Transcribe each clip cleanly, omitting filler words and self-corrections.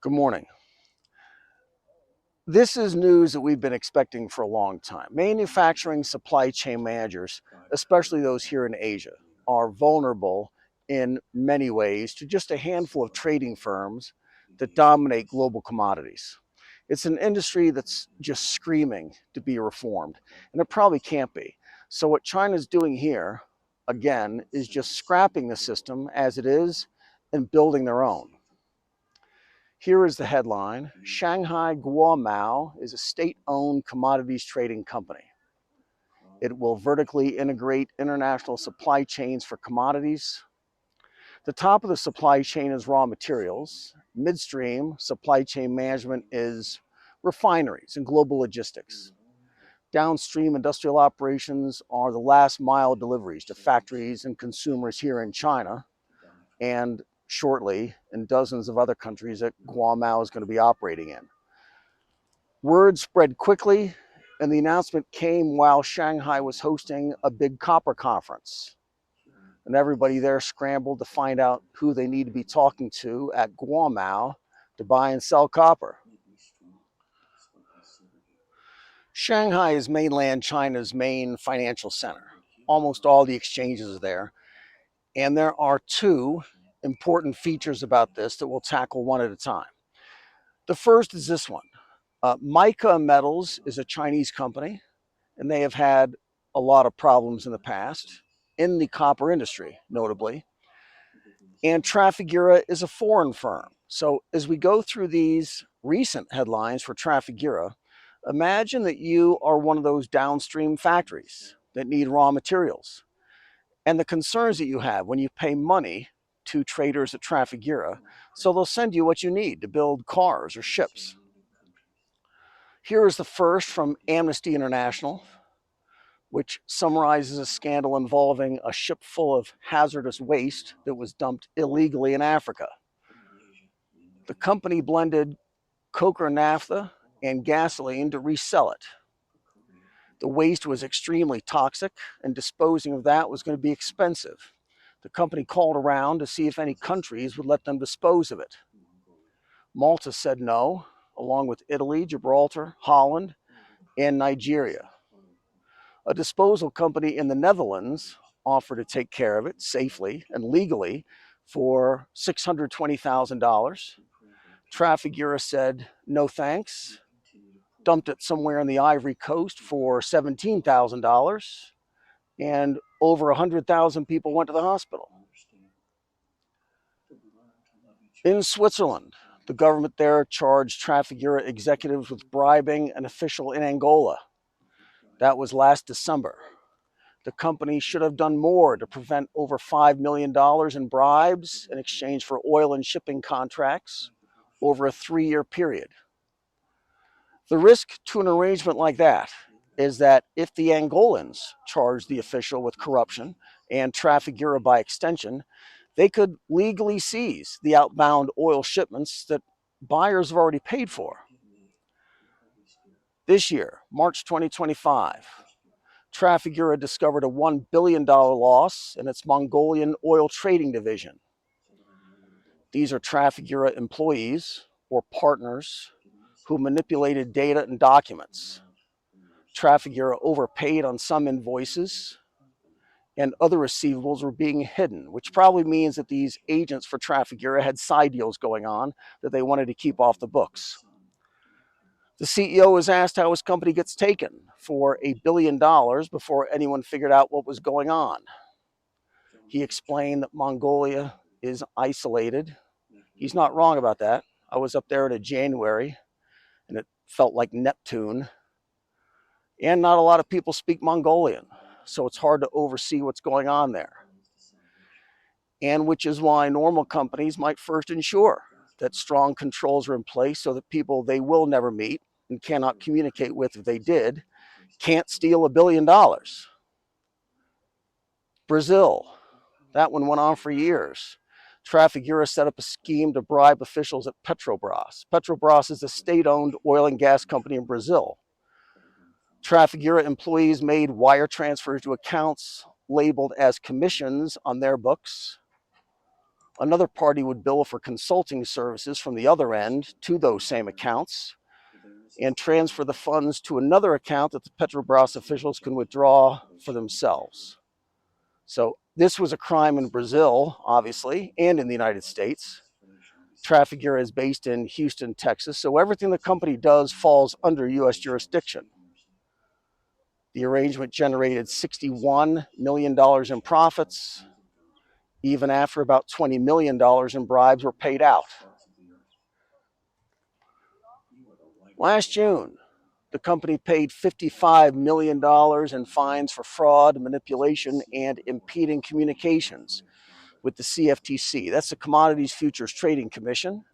Good morning. This is news that we've been expecting for a long time. Manufacturing supply chain managers, especially those here in Asia, are vulnerable in many ways to just a handful of trading firms that dominate global commodities. It's an industry that's just screaming to be reformed, and it probably can't be. So, what China's doing here, again, is just scrapping the system as it is and building their own. Here is the headline. Shanghai Guomao is a state-owned commodities trading company. It will vertically integrate international supply chains for commodities. The top of the supply chain is raw materials. Midstream supply chain management is refineries and global logistics. Downstream industrial operations are the last mile deliveries to factories and consumers here in China, and shortly in dozens of other countries that Guomao is going to be operating in. Word spread quickly, and the announcement came while Shanghai was hosting a big copper conference. And everybody there scrambled to find out who they need to be talking to at Guomao to buy and sell copper. Shanghai is mainland China's main financial center. Almost all the exchanges are there. And there are two important features about this that we'll tackle one at a time. The first is this one. Mica Metals is a Chinese company, and they have had a lot of problems in the past in the copper industry, notably. And Trafigura is a foreign firm. So as we go through these recent headlines for Trafigura, imagine that you are one of those downstream factories that need raw materials. And the concerns that you have when you pay money to traders at Trafigura, so they'll send you what you need to build cars or ships. Here is the first from Amnesty International, which summarizes a scandal involving a ship full of hazardous waste that was dumped illegally in Africa. The company blended coker naphtha and gasoline to resell it. The waste was extremely toxic, and disposing of that was going to be expensive. The company called around to see if any countries would let them dispose of it. Malta said no, along with Italy, Gibraltar, Holland, and Nigeria. A disposal company in the Netherlands offered to take care of it safely and legally for $620,000. Trafigura said no thanks, dumped it somewhere in the Ivory Coast for $17,000, and over 100,000 people went to the hospital. In Switzerland, the government there charged Trafigura executives with bribing an official in Angola. That was last December. The company should have done more to prevent over $5 million in bribes in exchange for oil and shipping contracts over a 3-year period. The risk to an arrangement like that is that if the Angolans charge the official with corruption and Trafigura by extension, they could legally seize the outbound oil shipments that buyers have already paid for. This year, March 2025, Trafigura discovered a $1 billion loss in its Mongolian oil trading division. These are Trafigura employees or partners who manipulated data and documents. Trafigura overpaid on some invoices, and other receivables were being hidden, which probably means that these agents for Trafigura had side deals going on that they wanted to keep off the books. The CEO was asked how his company gets taken for $1 billion before anyone figured out what was going on. He explained that Mongolia is isolated. He's not wrong about that. I was up there in January, and it felt like Neptune. And not a lot of people speak Mongolian, so it's hard to oversee what's going on there. And which is why normal companies might first ensure that strong controls are in place so that people they will never meet and cannot communicate with if they did can't steal $1 billion. Brazil, that one went on for years. Trafigura set up a scheme to bribe officials at Petrobras. Petrobras is a state-owned oil and gas company in Brazil. Trafigura employees made wire transfers to accounts labeled as commissions on their books. Another party would bill for consulting services from the other end to those same accounts and transfer the funds to another account that the Petrobras officials can withdraw for themselves. So this was a crime in Brazil, obviously, and in the United States. Trafigura is based in Houston, Texas, so everything the company does falls under U.S. jurisdiction. The arrangement generated $61 million in profits, even after about $20 million in bribes were paid out. Last June, the company paid $55 million in fines for fraud, manipulation, and impeding communications with the CFTC. That's the Commodities Futures Trading Commission.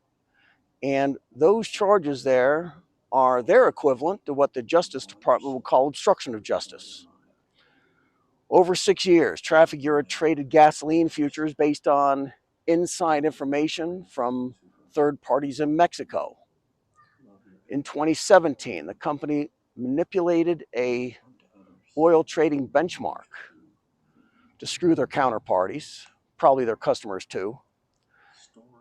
And those charges there are their equivalent to what the Justice Department would call obstruction of justice. Over 6 years, Trafigura traded gasoline futures based on inside information from third parties in Mexico. In 2017, the company manipulated a oil trading benchmark to screw their counterparties, probably their customers too.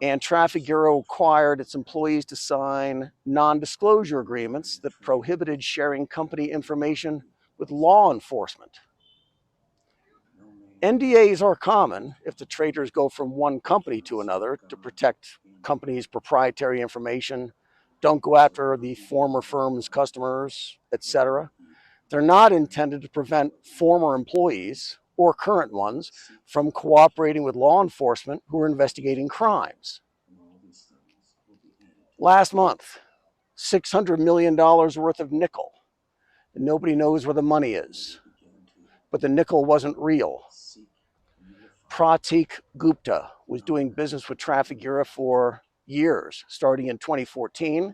And Trafigura required its employees to sign non-disclosure agreements that prohibited sharing company information with law enforcement. NDAs are common if the traders go from one company to another to protect companies' proprietary information, don't go after the former firm's customers, etc. They're not intended to prevent former employees or current ones from cooperating with law enforcement who are investigating crimes. Last month, $600 million worth of nickel, and nobody knows where the money is. But the nickel wasn't real. Pratik Gupta was doing business with Trafigura for years, starting in 2014,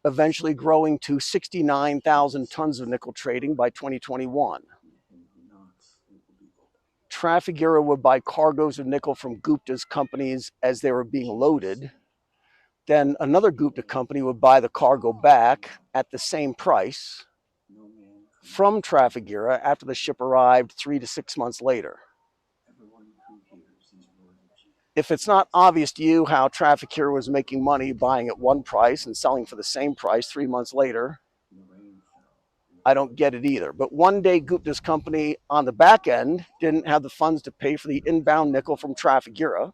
eventually growing to 69,000 tons of nickel trading by 2021. Trafigura would buy cargoes of nickel from Gupta's companies as they were being loaded. Then another Gupta company would buy the cargo back at the same price from Trafigura after the ship arrived 3 to 6 months later. If it's not obvious to you how Trafigura was making money buying at one price and selling for the same price 3 months later, I don't get it either. But one day Gupta's company on the back end didn't have the funds to pay for the inbound nickel from Trafigura.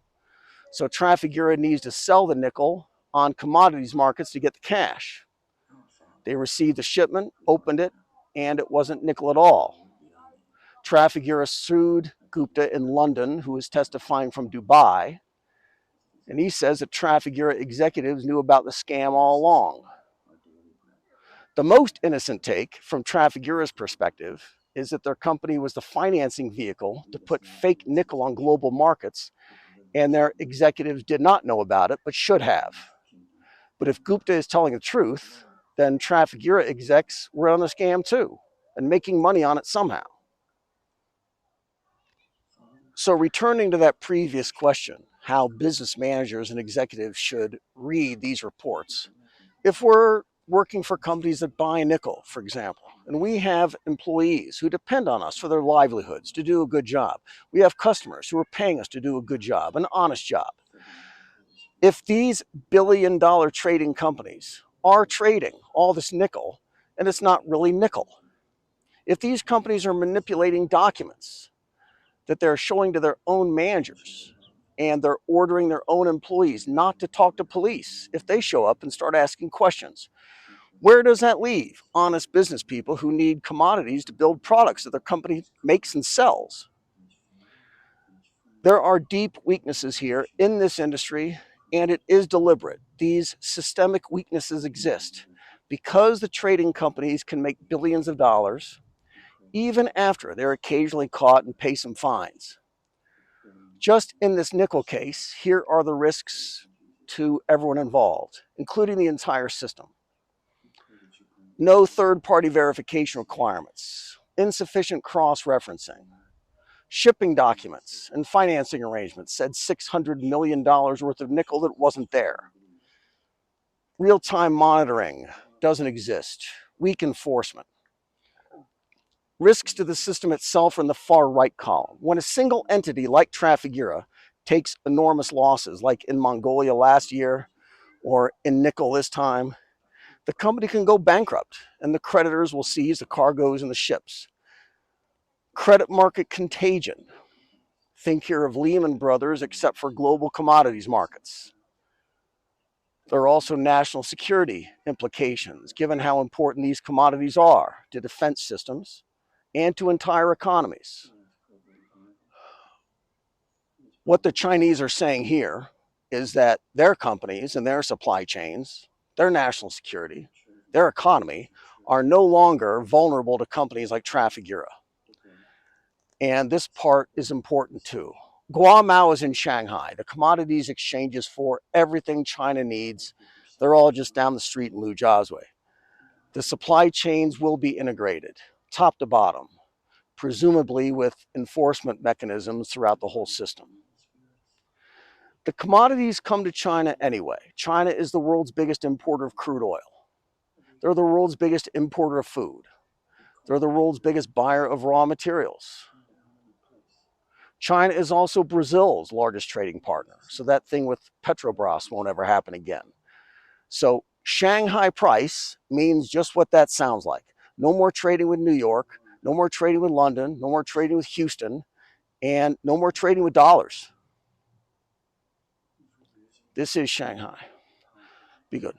So Trafigura needs to sell the nickel on commodities markets to get the cash. They received the shipment, opened it, and it wasn't nickel at all. Trafigura sued Gupta in London, who is testifying from Dubai. And he says that Trafigura executives knew about the scam all along. The most innocent take from Trafigura's perspective is that their company was the financing vehicle to put fake nickel on global markets, and their executives did not know about it, but should have. But if Gupta is telling the truth, then Trafigura execs were on the scam too, and making money on it somehow. So returning to that previous question, how business managers and executives should read these reports. If we're working for companies that buy nickel, for example, and we have employees who depend on us for their livelihoods to do a good job, we have customers who are paying us to do a good job, an honest job. If these billion-dollar trading companies are trading all this nickel, and it's not really nickel, if these companies are manipulating documents that they're showing to their own managers, and they're ordering their own employees not to talk to police if they show up and start asking questions, where does that leave honest business people who need commodities to build products that their company makes and sells? There are deep weaknesses here in this industry, and it is deliberate. These systemic weaknesses exist because the trading companies can make billions of dollars even after they're occasionally caught and pay some fines. Just in this nickel case, here are the risks to everyone involved, including the entire system. No third-party verification requirements, insufficient cross-referencing, shipping documents and financing arrangements said $600 million worth of nickel that wasn't there. Real-time monitoring doesn't exist. Weak enforcement. Risks to the system itself are in the far right column. When a single entity like Trafigura takes enormous losses, like in Mongolia last year or in nickel this time, the company can go bankrupt and the creditors will seize the cargoes and the ships. Credit market contagion. Think here of Lehman Brothers, except for global commodities markets. There are also national security implications, given how important these commodities are to defense systems and to entire economies. What the Chinese are saying here is that their companies and their supply chains, their national security, their economy are no longer vulnerable to companies like Trafigura. And this part is important too. Guamao is in Shanghai. The commodities exchanges for everything China needs, they're all just down the street in Lujiazui. The supply chains will be integrated, top to bottom, presumably with enforcement mechanisms throughout the whole system. The commodities come to China anyway. China is the world's biggest importer of crude oil. They're the world's biggest importer of food. They're the world's biggest buyer of raw materials. China is also Brazil's largest trading partner. So that thing with Petrobras won't ever happen again. So Shanghai Price means just what that sounds like. No more trading with New York, no more trading with London, no more trading with Houston, and no more trading with dollars. This is Shanghai. Be good.